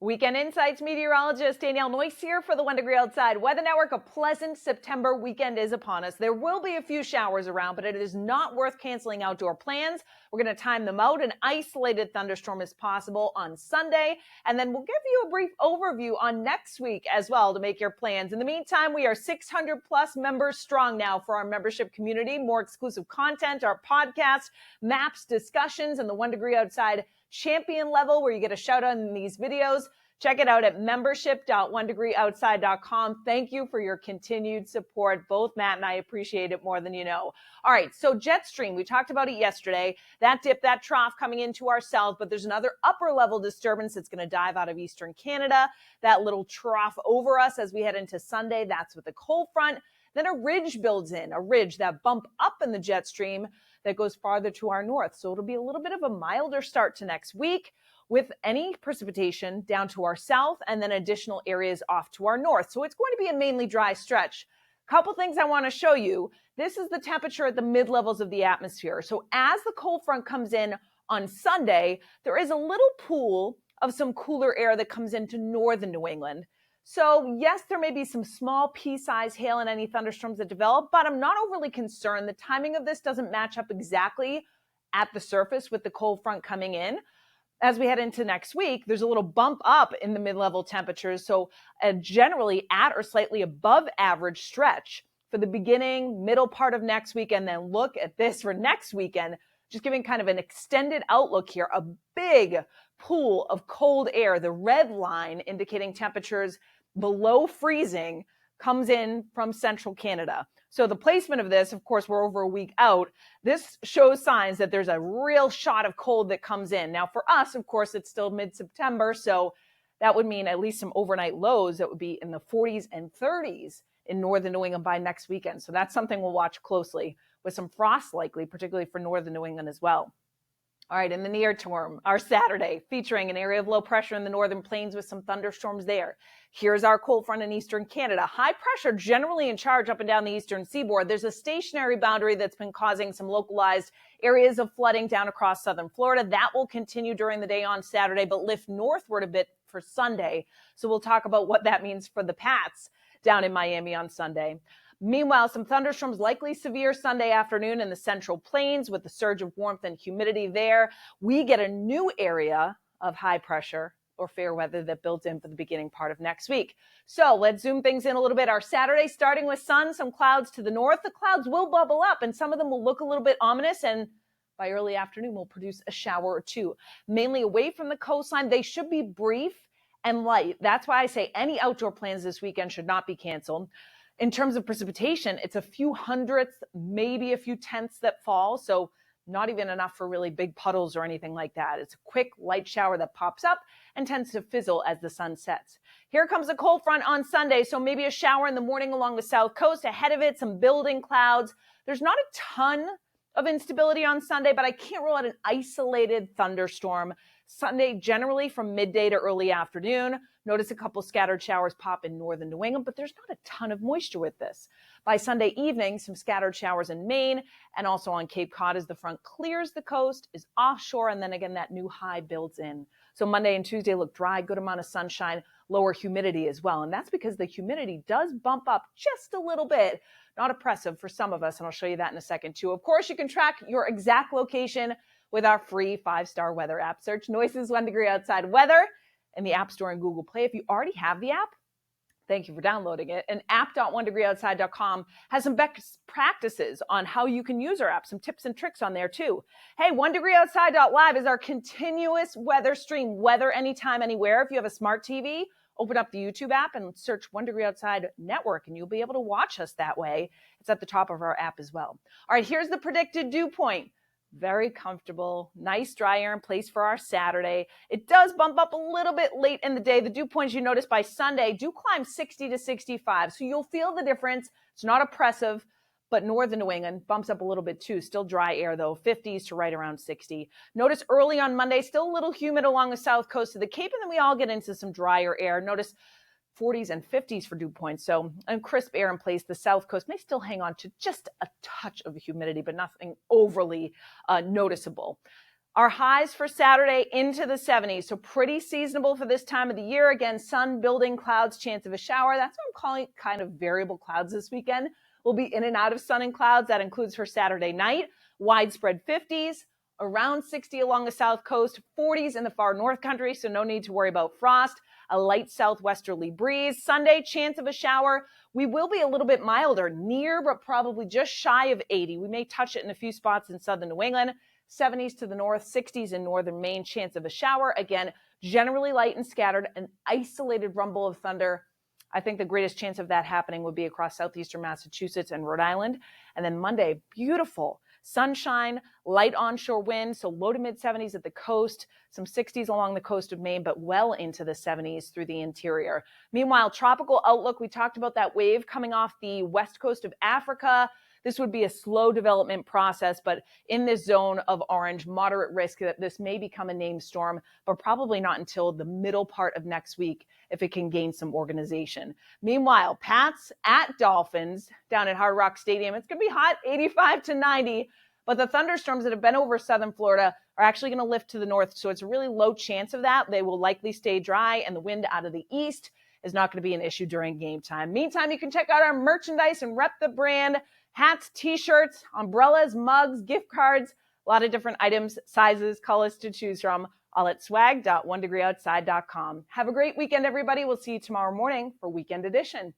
Weekend Insights meteorologist Danielle Noyes here for the 1 Degree Outside Weather Network. A pleasant September weekend is upon us. There will be a few showers around, but it is not worth canceling outdoor plans. We're going to time them out. An isolated thunderstorm is possible on Sunday, and then we'll give you a brief overview on next week as well to make your plans. In the meantime, we are 600 plus members strong now for our membership community. More exclusive content, our podcast, maps, discussions, and the 1 Degree Outside champion level where you get a shout out in these videos. Check it out at membership.1degreeoutside.com. Thank you for your continued support. Both Matt and I appreciate it more than you know. All right, so jet stream, we talked about it yesterday. That dip, that trough coming into our south, but there's another upper level disturbance that's going to dive out of eastern Canada. That little trough over us as we head into Sunday, that's with the cold front. Then a ridge builds in, a ridge, that bump up in the jet stream that goes farther to our north. So it'll be a little bit of a milder start to next week with any precipitation down to our south and then additional areas off to our north. So it's going to be a mainly dry stretch. Couple things I want to show you. This is the temperature at the mid levels of the atmosphere. So as the cold front comes in on Sunday, there is a little pool of some cooler air that comes into northern New England. So yes, there may be some small pea-sized hail and any thunderstorms that develop, but I'm not overly concerned. The timing of this doesn't match up exactly at the surface with the cold front coming in. As we head into next week, there's a little bump up in the mid-level temperatures, so generally at or slightly above average stretch for the beginning, middle part of next week, and then look at this for next weekend, just giving kind of an extended outlook here, a big pool of cold air. The red line indicating temperatures below freezing comes in from central Canada. So the placement of this, of course, we're over a week out. This shows signs that there's a real shot of cold that comes in. Now for us, of course, it's still mid-September, so that would mean at least some overnight lows that would be in the 40s and 30s in northern New England by next weekend. So that's something we'll watch closely, with some frost likely, particularly for northern New England as well. All right, in the near term, our Saturday, featuring an area of low pressure in the northern plains with some thunderstorms there. Here's our cold front in eastern Canada. High pressure generally in charge up and down the eastern seaboard. There's a stationary boundary that's been causing some localized areas of flooding down across southern Florida. That will continue during the day on Saturday, but lift northward a bit for Sunday. So we'll talk about what that means for the Pats down in Miami on Sunday. Meanwhile, some thunderstorms likely severe Sunday afternoon in the central plains with the surge of warmth and humidity there. We get a new area of high pressure or fair weather that builds in for the beginning part of next week. So let's zoom things in a little bit. Our Saturday starting with sun, some clouds to the north. The clouds will bubble up and some of them will look a little bit ominous, and by early afternoon will produce a shower or two. Mainly away from the coastline, they should be brief and light. That's why I say any outdoor plans this weekend should not be canceled. In terms of precipitation, it's a few hundredths, maybe a few tenths that fall. So not even enough for really big puddles or anything like that. It's a quick light shower that pops up and tends to fizzle as the sun sets. Here comes a cold front on Sunday. So maybe a shower in the morning along the south coast. Ahead of it, some building clouds. There's not a ton of instability on Sunday, but I can't rule out an isolated thunderstorm. Sunday, generally from midday to early afternoon. Notice a couple scattered showers pop in northern New England, but there's not a ton of moisture with this. By Sunday evening, some scattered showers in Maine and also on Cape Cod as the front clears the coast, is offshore, and then again, that new high builds in. So Monday and Tuesday look dry, good amount of sunshine, lower humidity as well. And that's because the humidity does bump up just a little bit. Not oppressive for some of us, and I'll show you that in a second too. Of course, you can track your exact location with our free 5-star weather app. Search Noyes' 1 Degree Outside Weather in the App Store and Google Play. If you already have the app, thank you for downloading it. And app.1degreeoutside.com has some best practices on how you can use our app, some tips and tricks on there too. Hey, 1degreeoutside.live is our continuous weather stream, weather anytime, anywhere. If you have a smart TV, open up the YouTube app and search 1 Degree Outside Network, and you'll be able to watch us that way. It's at the top of our app as well. All right, here's the predicted dew point. Very comfortable, nice dry air in place for our Saturday. It does bump up a little bit late in the day. The dew points you notice by Sunday do climb 60 to 65. So you'll feel the difference. It's not oppressive, but northern New England bumps up a little bit too. Still dry air though, 50s to right around 60. Notice early on Monday, still a little humid along the south coast of the Cape, and then we all get into some drier air. Notice 40s and 50s for dew points. So, and crisp air in place. The south coast may still hang on to just a touch of humidity, but nothing overly noticeable. Our highs for Saturday into the 70s, so pretty seasonable for this time of the year. Again, sun, building, clouds, chance of a shower. That's what I'm calling kind of variable clouds this weekend. We'll be in and out of sun and clouds. That includes for Saturday night. Widespread 50s, around 60 along the south coast, 40s in the far north country, so no need to worry about frost. A light southwesterly breeze. Sunday, chance of a shower. We will be a little bit milder, near but probably just shy of 80. We may touch it in a few spots in southern New England. 70s to the north, 60s in northern Maine, chance of a shower. Again, generally light and scattered, an isolated rumble of thunder. I think the greatest chance of that happening would be across southeastern Massachusetts and Rhode Island. And then Monday, beautiful sunshine, light onshore wind, so low to mid 70s at the coast, some 60s along the coast of Maine, but well into the 70s through the interior. Meanwhile, tropical outlook, we talked about that wave coming off the west coast of Africa. This would be a slow development process, but in this zone of orange, moderate risk that this may become a named storm, but probably not until the middle part of next week if it can gain some organization. Meanwhile, Pats at Dolphins down at Hard Rock Stadium. It's going to be hot, 85 to 90, but the thunderstorms that have been over southern Florida are actually going to lift to the north, so it's a really low chance of that. They will likely stay dry, and the wind out of the east is not going to be an issue during game time. Meantime, you can check out our merchandise and rep the brand. Hats, t-shirts, umbrellas, mugs, gift cards, a lot of different items, sizes, colors to choose from, all at swag.onedegreeoutside.com. Have a great weekend, everybody. We'll see you tomorrow morning for Weekend Edition.